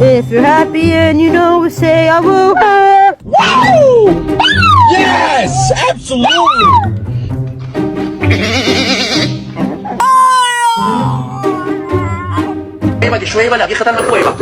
If you're happy and you know it, say I will. Woo! Yes, absolutely. دي شويه بقى لقي ختم قوي بقى